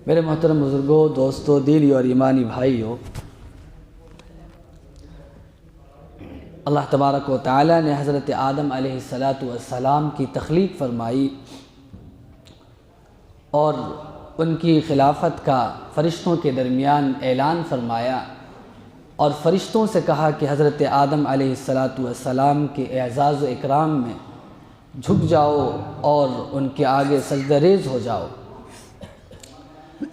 میرے محترم بزرگوں، دوستوں، دینی اور ایمانی بھائیوں، اللہ تبارک و تعالی نے حضرت آدم علیہ السلام کی تخلیق فرمائی اور ان کی خلافت کا فرشتوں کے درمیان اعلان فرمایا اور فرشتوں سے کہا کہ حضرت آدم علیہ السلام کے اعزاز و اکرام میں جھک جاؤ اور ان کے آگے سجدہ ریز ہو جاؤ۔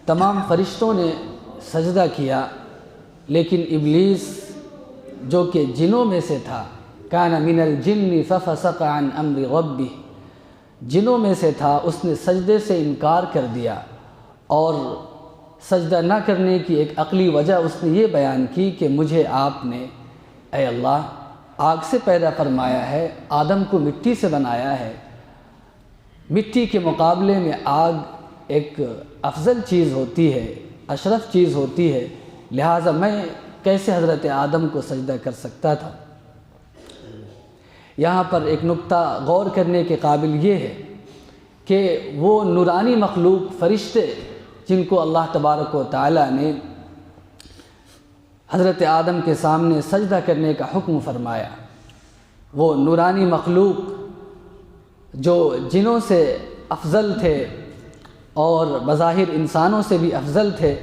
تمام فرشتوں نے سجدہ کیا، لیکن ابلیس جو کہ جنوں میں سے تھا، کان من الجن ففسق عن امر ربہ، جنوں میں سے تھا، اس نے سجدے سے انکار کر دیا اور سجدہ نہ کرنے کی ایک عقلی وجہ اس نے یہ بیان کی کہ مجھے آپ نے اے اللہ آگ سے پیدا فرمایا ہے، آدم کو مٹی سے بنایا ہے، مٹی کے مقابلے میں آگ ایک افضل چیز ہوتی ہے، اشرف چیز ہوتی ہے، لہٰذا میں کیسے حضرت آدم کو سجدہ کر سکتا تھا۔ یہاں پر ایک نقطہ غور کرنے کے قابل یہ ہے کہ وہ نورانی مخلوق فرشتے جن کو اللہ تبارک و تعالی نے حضرت آدم کے سامنے سجدہ کرنے کا حکم فرمایا، وہ نورانی مخلوق جو جنوں سے افضل تھے اور بظاہر انسانوں سے بھی افضل تھے،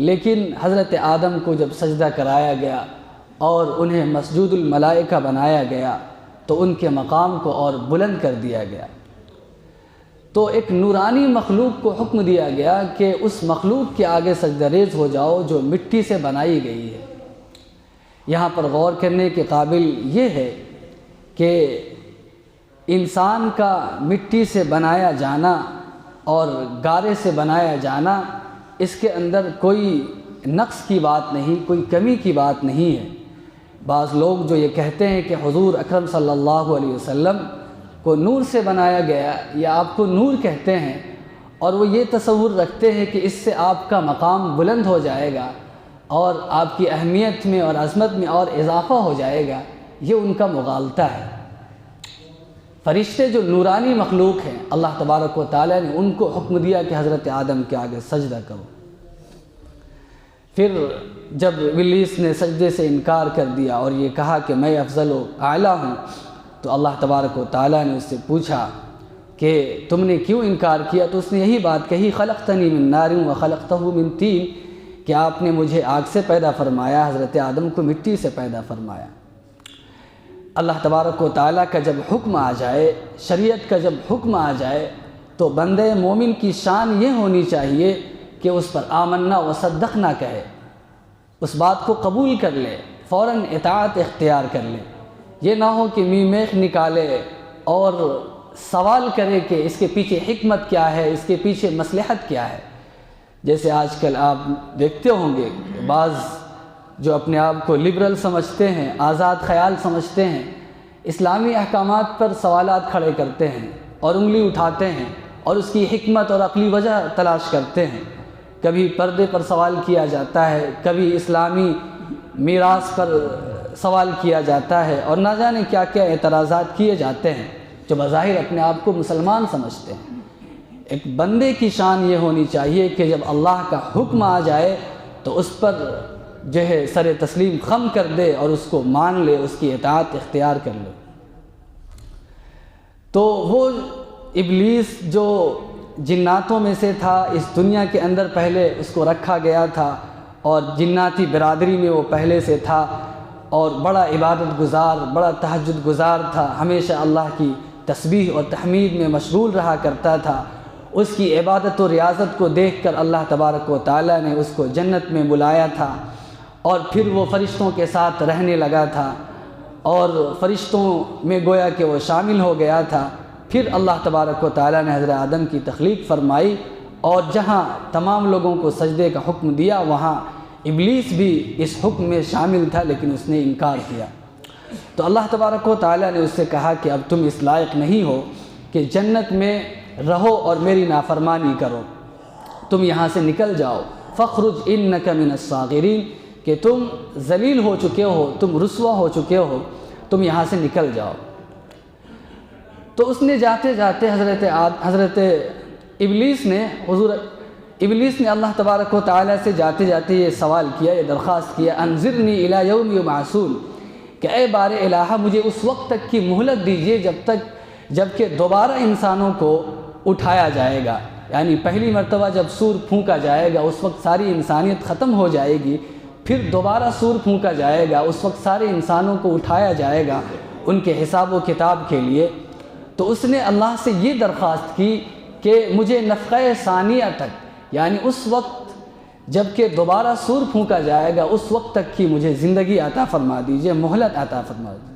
لیکن حضرت آدم کو جب سجدہ کرایا گیا اور انہیں مسجود الملائکہ بنایا گیا تو ان کے مقام کو اور بلند کر دیا گیا۔ تو ایک نورانی مخلوق کو حکم دیا گیا کہ اس مخلوق کے آگے سجدہ ریز ہو جاؤ جو مٹی سے بنائی گئی ہے۔ یہاں پر غور کرنے کے قابل یہ ہے کہ انسان کا مٹی سے بنایا جانا اور گارے سے بنایا جانا، اس کے اندر کوئی نقص کی بات نہیں، کوئی کمی کی بات نہیں ہے۔ بعض لوگ جو یہ کہتے ہیں کہ حضور اکرم صلی اللہ علیہ وسلم کو نور سے بنایا گیا یا آپ کو نور کہتے ہیں، اور وہ یہ تصور رکھتے ہیں کہ اس سے آپ کا مقام بلند ہو جائے گا اور آپ کی اہمیت میں اور عظمت میں اور اضافہ ہو جائے گا، یہ ان کا مغالطہ ہے۔ فرشتے جو نورانی مخلوق ہیں، اللہ تبارک و تعالی نے ان کو حکم دیا کہ حضرت آدم کے آگے سجدہ کرو۔ پھر جب ابلیس نے سجدے سے انکار کر دیا اور یہ کہا کہ میں افضل و اعلیٰ ہوں، تو اللہ تبارک و تعالی نے اس سے پوچھا کہ تم نے کیوں انکار کیا؟ تو اس نے یہی بات کہی، خلقتنی من نار وخلقتہ من طین، کہ آپ نے مجھے آگ سے پیدا فرمایا، حضرت آدم کو مٹی سے پیدا فرمایا۔ اللہ تبارک و تعالیٰ کا جب حکم آ جائے، شریعت کا جب حکم آ جائے، تو بندے مومن کی شان یہ ہونی چاہیے کہ اس پر آمنا و صدقنا کہے، اس بات کو قبول کر لے، فوراً اطاعت اختیار کر لے۔ یہ نہ ہو کہ منہ میخ نکالے اور سوال کرے کہ اس کے پیچھے حکمت کیا ہے، اس کے پیچھے مصلحت کیا ہے۔ جیسے آج کل آپ دیکھتے ہوں گے بعض جو اپنے آپ کو لبرل سمجھتے ہیں، آزاد خیال سمجھتے ہیں، اسلامی احکامات پر سوالات کھڑے کرتے ہیں اور انگلی اٹھاتے ہیں اور اس کی حکمت اور عقلی وجہ تلاش کرتے ہیں۔ کبھی پردے پر سوال کیا جاتا ہے، کبھی اسلامی میراث پر سوال کیا جاتا ہے، اور نہ جانے کیا کیا اعتراضات کیے جاتے ہیں جو بظاہر اپنے آپ کو مسلمان سمجھتے ہیں۔ ایک بندے کی شان یہ ہونی چاہیے کہ جب اللہ کا حکم آ جائے تو اس پر جو ہے سر تسلیم خم کر دے اور اس کو مان لے، اس کی اطاعت اختیار کر لے۔ تو وہ ابلیس جو جناتوں میں سے تھا، اس دنیا کے اندر پہلے اس کو رکھا گیا تھا اور جناتی برادری میں وہ پہلے سے تھا اور بڑا عبادت گزار، بڑا تہجد گزار تھا، ہمیشہ اللہ کی تسبیح اور تحمید میں مشغول رہا کرتا تھا۔ اس کی عبادت و ریاضت کو دیکھ کر اللہ تبارک و تعالی نے اس کو جنت میں بلایا تھا اور پھر وہ فرشتوں کے ساتھ رہنے لگا تھا اور فرشتوں میں گویا کہ وہ شامل ہو گیا تھا۔ پھر اللہ تبارک و تعالی نے حضرت آدم کی تخلیق فرمائی اور جہاں تمام لوگوں کو سجدے کا حکم دیا وہاں ابلیس بھی اس حکم میں شامل تھا، لیکن اس نے انکار کیا۔ تو اللہ تبارک و تعالی نے اس سے کہا کہ اب تم اس لائق نہیں ہو کہ جنت میں رہو اور میری نافرمانی کرو، تم یہاں سے نکل جاؤ، فخرج انک من الصاغرین، کہ تم ذلیل ہو چکے ہو، تم رسوا ہو چکے ہو، تم یہاں سے نکل جاؤ۔ تو اس نے جاتے جاتے حضرت ابلیس نے حضور ابلیس نے اللہ تبارک و تعالیٰ سے جاتے جاتے یہ سوال کیا، یہ درخواست کیا، انظرنی الی یوم یبعثون، کہ اے بار الہ مجھے اس وقت تک کی مہلت دیجیے جب کہ دوبارہ انسانوں کو اٹھایا جائے گا، یعنی پہلی مرتبہ جب سور پھونکا جائے گا اس وقت ساری انسانیت ختم ہو جائے گی، پھر دوبارہ سور پھونکا جائے گا اس وقت سارے انسانوں کو اٹھایا جائے گا ان کے حساب و کتاب کے لیے۔ تو اس نے اللہ سے یہ درخواست کی کہ مجھے نفخہ ثانیہ تک، یعنی اس وقت جب کہ دوبارہ سور پھونکا جائے گا اس وقت تک کی مجھے زندگی عطا فرما دیجیے، مہلت عطا فرما دیجیے۔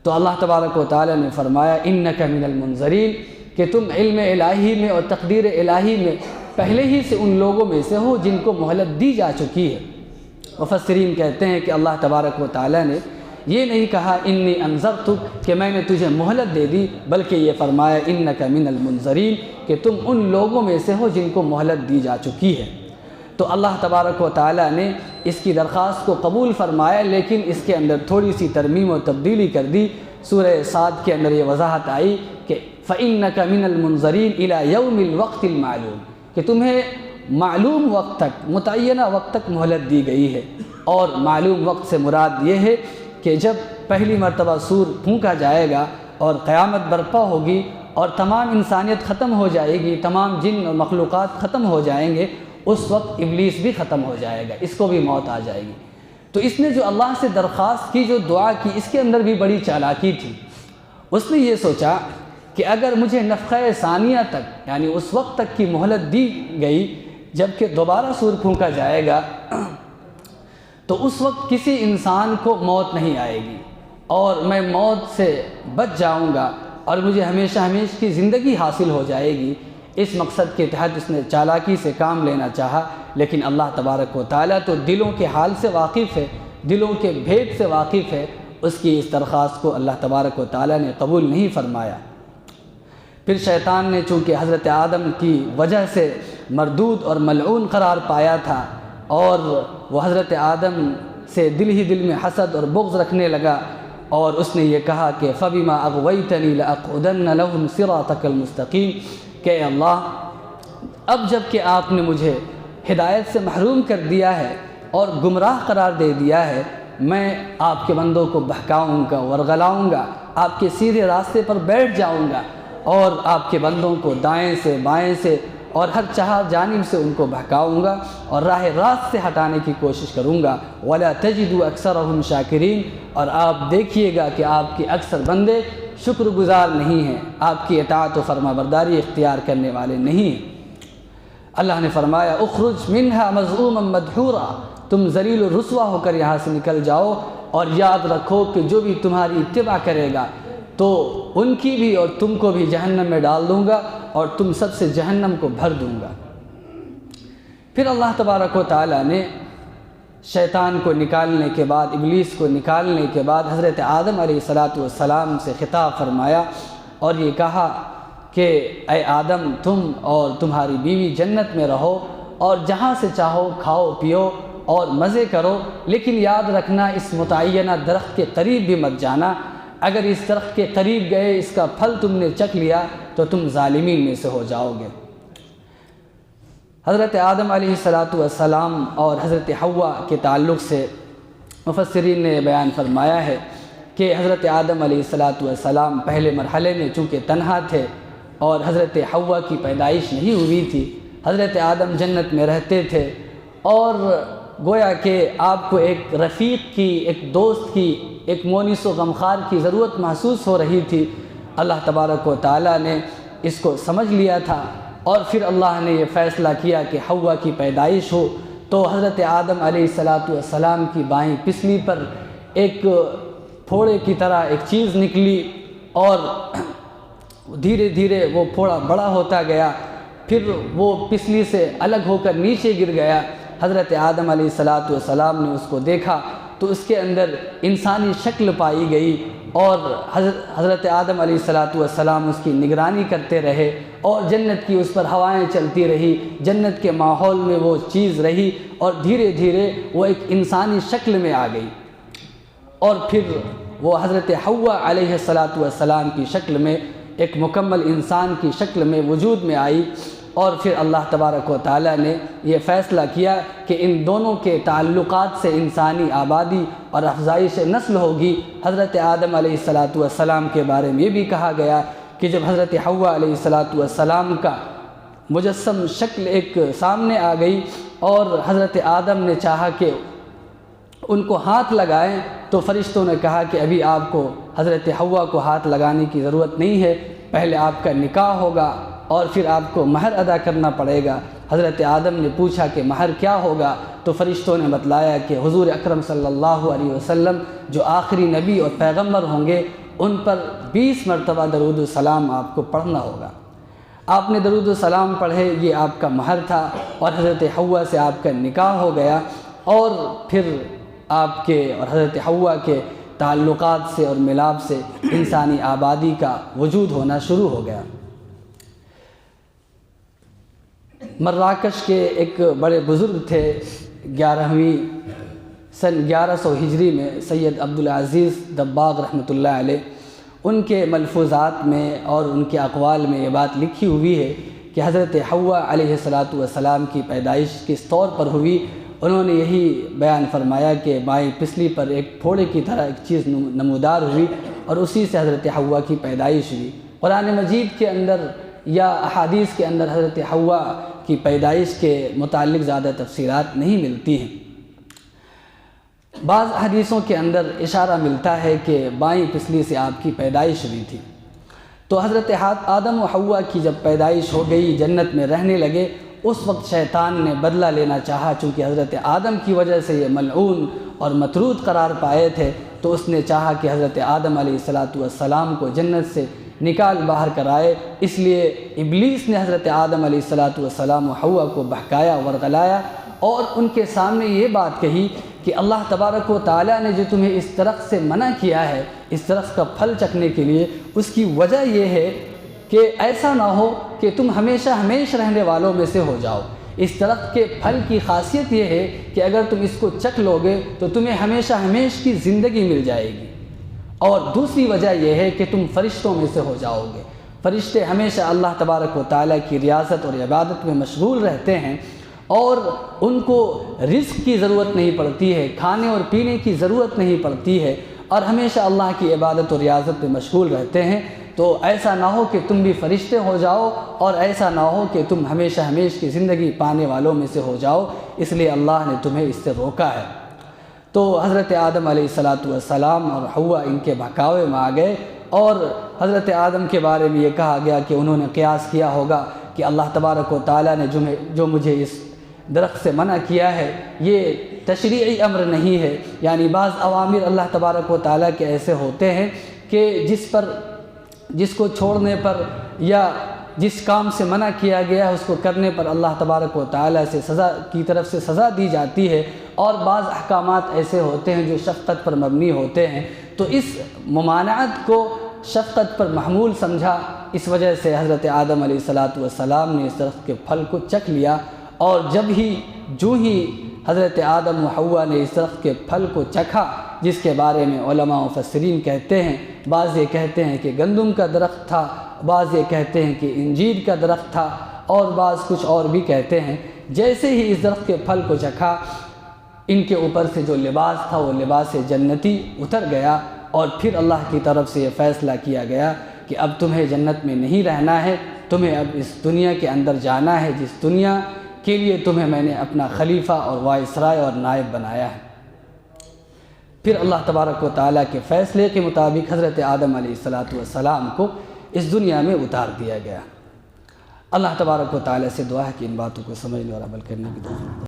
تو اللہ تبارک و تعالیٰ نے فرمایا انک من المنظرین، کہ تم علم الہی میں اور تقدیر الہی میں پہلے ہی سے ان لوگوں میں سے ہو جن کو مہلت دی جا چکی ہے۔ مفسرین کہتے ہیں کہ اللہ تبارک و تعالیٰ نے یہ نہیں کہا انی انذرتک، کہ میں نے تجھے مہلت دے دی، بلکہ یہ فرمایا انک من المنظرین، کہ تم ان لوگوں میں سے ہو جن کو مہلت دی جا چکی ہے۔ تو اللہ تبارک و تعالیٰ نے اس کی درخواست کو قبول فرمایا، لیکن اس کے اندر تھوڑی سی ترمیم و تبدیلی کر دی۔ سورہ صاد کے اندر یہ وضاحت آئی کہ فَإِنَّكَ مِنَ الْمُنظَرِينَ إِلَى يَوْمِ الْوَقْتِ الْمَعْلُومِ، کہ تمہیں معلوم وقت تک، متعینہ وقت تک مہلت دی گئی ہے۔ اور معلوم وقت سے مراد یہ ہے کہ جب پہلی مرتبہ سور پھونکا جائے گا اور قیامت برپا ہوگی اور تمام انسانیت ختم ہو جائے گی، تمام جن اور مخلوقات ختم ہو جائیں گے، اس وقت ابلیس بھی ختم ہو جائے گا، اس کو بھی موت آ جائے گی۔ تو اس نے جو اللہ سے درخواست کی، جو دعا کی، اس کے اندر بھی بڑی چالاکی تھی۔ اس نے یہ سوچا کہ اگر مجھے نفخہ ثانیہ تک، یعنی اس وقت تک کی مہلت دی گئی جب کہ دوبارہ سور پھونکا جائے گا، تو اس وقت کسی انسان کو موت نہیں آئے گی اور میں موت سے بچ جاؤں گا اور مجھے ہمیشہ ہمیشہ کی زندگی حاصل ہو جائے گی۔ اس مقصد کے تحت اس نے چالاکی سے کام لینا چاہا، لیکن اللہ تبارک و تعالیٰ تو دلوں کے حال سے واقف ہے، دلوں کے بھید سے واقف ہے، اس کی اس درخواست کو اللہ تبارک و تعالیٰ نے قبول نہیں فرمایا۔ پھر شیطان نے چونکہ حضرت آدم کی وجہ سے مردود اور ملعون قرار پایا تھا اور وہ حضرت آدم سے دل ہی دل میں حسد اور بغض رکھنے لگا، اور اس نے یہ کہا کہ فَبِمَا أَغْوَيْتَنِي لَأَقْعُدَنَّ لَهُمْ صِرَاطَكَ الْمُسْتَقِيمَ، کہ اللہ اب جب کہ آپ نے مجھے ہدایت سے محروم کر دیا ہے اور گمراہ قرار دے دیا ہے، میں آپ کے بندوں کو بہکاؤں گا، ورغلاؤں گا، آپ کے سیدھے راستے پر بیٹھ جاؤں گا اور آپ کے بندوں کو دائیں سے بائیں سے اور ہر چہار جانب سے ان کو بہکاؤں گا اور راہ راست سے ہٹانے کی کوشش کروں گا۔ وَلَا تَجِدُوا أَكْثَرَهُمْ شَاكِرِينَ، اور آپ دیکھیے گا کہ آپ کے اکثر بندے شکر گزار نہیں ہیں، آپ کی اطاعت و فرما برداری اختیار کرنے والے نہیں ہیں۔ اللہ نے فرمایا اخرج منہا مذعوما مدحورا، تم ذلیل و رسوا ہو کر یہاں سے نکل جاؤ، اور یاد رکھو کہ جو بھی تمہاری اتباع کرے گا تو ان کی بھی اور تم کو بھی جہنم میں ڈال دوں گا اور تم سب سے جہنم کو بھر دوں گا۔ پھر اللہ تبارک و تعالیٰ نے شیطان کو نکالنے کے بعد، ابلیس کو نکالنے کے بعد حضرت آدم علیہ السلام سے خطاب فرمایا اور یہ کہا کہ اے آدم، تم اور تمہاری بیوی جنت میں رہو اور جہاں سے چاہو کھاؤ پیو اور مزے کرو، لیکن یاد رکھنا اس متعینہ درخت کے قریب بھی مت جانا، اگر اس درخت کے قریب گئے، اس کا پھل تم نے چکھ لیا تو تم ظالمین میں سے ہو جاؤ گے۔ حضرت آدم علیہ السلام اور حضرت حوا کے تعلق سے مفسرین نے بیان فرمایا ہے کہ حضرت آدم علیہ السلام پہلے مرحلے میں چونکہ تنہا تھے اور حضرت حوا کی پیدائش نہیں ہوئی تھی، حضرت آدم جنت میں رہتے تھے اور گویا کہ آپ کو ایک رفیق کی، ایک دوست کی، ایک مونس و غمخوار کی ضرورت محسوس ہو رہی تھی۔ اللہ تبارک و تعالیٰ نے اس کو سمجھ لیا تھا اور پھر اللہ نے یہ فیصلہ کیا کہ حوا کی پیدائش ہو، تو حضرت آدم علیہ السلام کی بائیں پسلی پر ایک پھوڑے کی طرح ایک چیز نکلی اور دھیرے دھیرے وہ پھوڑا بڑا ہوتا گیا، پھر وہ پسلی سے الگ ہو کر نیچے گر گیا۔ حضرت آدم علیہ السلام نے اس کو دیکھا تو اس کے اندر انسانی شکل پائی گئی اور حضرت آدم علیہ السلام اس کی نگرانی کرتے رہے اور جنت کی اس پر ہوائیں چلتی رہی، جنت کے ماحول میں وہ چیز رہی اور دھیرے دھیرے وہ ایک انسانی شکل میں آ گئی اور پھر وہ حضرت حوا علیہ السلام کی شکل میں، ایک مکمل انسان کی شکل میں وجود میں آئی اور پھر اللہ تبارک و تعالیٰ نے یہ فیصلہ کیا کہ ان دونوں کے تعلقات سے انسانی آبادی اور افزائش نسل ہوگی۔ حضرت آدم علیہ السلام کے بارے میں یہ بھی کہا گیا کہ جب حضرت حوا علیہ السلام کا مجسم شکل ایک سامنے آ گئی اور حضرت آدم نے چاہا کہ ان کو ہاتھ لگائیں، تو فرشتوں نے کہا کہ ابھی آپ کو حضرت حوا کو ہاتھ لگانے کی ضرورت نہیں ہے، پہلے آپ کا نکاح ہوگا اور پھر آپ کو مہر ادا کرنا پڑے گا۔ حضرت آدم نے پوچھا کہ مہر کیا ہوگا، تو فرشتوں نے بتلایا کہ حضور اکرم صلی اللہ علیہ وسلم جو آخری نبی اور پیغمبر ہوں گے، ان پر 20 مرتبہ درود السلام آپ کو پڑھنا ہوگا۔ آپ نے درود السلام پڑھے، یہ آپ کا مہر تھا، اور حضرت حوا سے آپ کا نکاح ہو گیا، اور پھر آپ کے اور حضرت حوا کے تعلقات سے اور ملاپ سے انسانی آبادی کا وجود ہونا شروع ہو گیا۔ مراکش کے ایک بڑے بزرگ تھے، 11ویں سن 1100 ہجری میں سید عبدالعزیز دباغ رحمۃ اللہ علیہ، ان کے ملفوظات میں اور ان کے اقوال میں یہ بات لکھی ہوئی ہے کہ حضرت حوا علیہ السلام کی پیدائش کس طور پر ہوئی۔ انہوں نے یہی بیان فرمایا کہ بائیں پسلی پر ایک پھوڑے کی طرح ایک چیز نمودار ہوئی اور اسی سے حضرت حوا کی پیدائش ہوئی۔ قرآن مجید کے اندر یا احادیث کے اندر حضرت حوا کی پیدائش کے متعلق زیادہ تفسیرات نہیں ملتی ہیں۔ بعض حدیثوں کے اندر اشارہ ملتا ہے کہ بائیں پسلی سے آپ کی پیدائش ہوئی تھی۔ تو حضرت آدم و حوا کی جب پیدائش ہو گئی، جنت میں رہنے لگے، اس وقت شیطان نے بدلہ لینا چاہا، چونکہ حضرت آدم کی وجہ سے یہ ملعون اور مطرود قرار پائے تھے، تو اس نے چاہا کہ حضرت آدم علیہ السلام کو جنت سے نکال باہر کرائے۔ اس لیے ابلیس نے حضرت آدم علیہ السلام و حوا کو بہکایا ورغلایا اور ان کے سامنے یہ بات کہی کہ اللہ تبارک و تعالیٰ نے جو تمہیں اس درخت سے منع کیا ہے، اس درخت کا پھل چکھنے کے لیے، اس کی وجہ یہ ہے کہ ایسا نہ ہو کہ تم ہمیشہ ہمیشہ رہنے والوں میں سے ہو جاؤ۔ اس درخت کے پھل کی خاصیت یہ ہے کہ اگر تم اس کو چکھ لو گے تو تمہیں ہمیشہ ہمیشہ کی زندگی مل جائے گی، اور دوسری وجہ یہ ہے کہ تم فرشتوں میں سے ہو جاؤ گے۔ فرشتے ہمیشہ اللہ تبارک و تعالیٰ کی ریاضت اور عبادت میں مشغول رہتے ہیں، اور ان کو رزق کی ضرورت نہیں پڑتی ہے، کھانے اور پینے کی ضرورت نہیں پڑتی ہے، اور ہمیشہ اللہ کی عبادت اور ریاضت میں مشغول رہتے ہیں۔ تو ایسا نہ ہو کہ تم بھی فرشتے ہو جاؤ، اور ایسا نہ ہو کہ تم ہمیشہ ہمیشہ کی زندگی پانے والوں میں سے ہو جاؤ، اس لیے اللہ نے تمہیں اس سے روکا ہے۔ تو حضرت آدم علیہ السلام اور حوا ان کے بہکاوے میں آ گئے، اور حضرت آدم کے بارے میں یہ کہا گیا کہ انہوں نے قیاس کیا ہوگا کہ اللہ تبارک و تعالیٰ نے جو مجھے اس درخت سے منع کیا ہے یہ تشریعی امر نہیں ہے، یعنی بعض اوامر اللہ تبارک و تعالیٰ کے ایسے ہوتے ہیں کہ جس کو چھوڑنے پر یا جس کام سے منع کیا گیا ہے اس کو کرنے پر اللہ تبارک و تعالیٰ سے طرف سے سزا دی جاتی ہے، اور بعض احکامات ایسے ہوتے ہیں جو شفقت پر مبنی ہوتے ہیں۔ تو اس ممانعت کو شفقت پر محمول سمجھا، اس وجہ سے حضرت آدم علیہ السلام نے اس درخت کے پھل کو چکھ لیا، اور جو ہی حضرت آدم و حوا نے اس درخت کے پھل کو چکھا، جس کے بارے میں علماء و مفسرین کہتے ہیں، بعض یہ کہتے ہیں کہ گندم کا درخت تھا، بعض یہ کہتے ہیں کہ انجیر کا درخت تھا، اور بعض کچھ اور بھی کہتے ہیں، جیسے ہی اس درخت کے پھل کو چکھا، ان کے اوپر سے جو لباس تھا وہ لباس جنتی اتر گیا، اور پھر اللہ کی طرف سے یہ فیصلہ کیا گیا کہ اب تمہیں جنت میں نہیں رہنا ہے، تمہیں اب اس دنیا کے اندر جانا ہے، جس دنیا کے لیے تمہیں میں نے اپنا خلیفہ اور وائسرائے اور نائب بنایا ہے۔ پھر اللہ تبارک و تعالیٰ کے فیصلے کے مطابق حضرت آدم علیہ السلام کو اس دنیا میں اتار دیا گیا۔ اللہ تبارک و تعالیٰ سے دعا ہے کہ ان باتوں کو سمجھنے اور عمل کرنے کی توفیق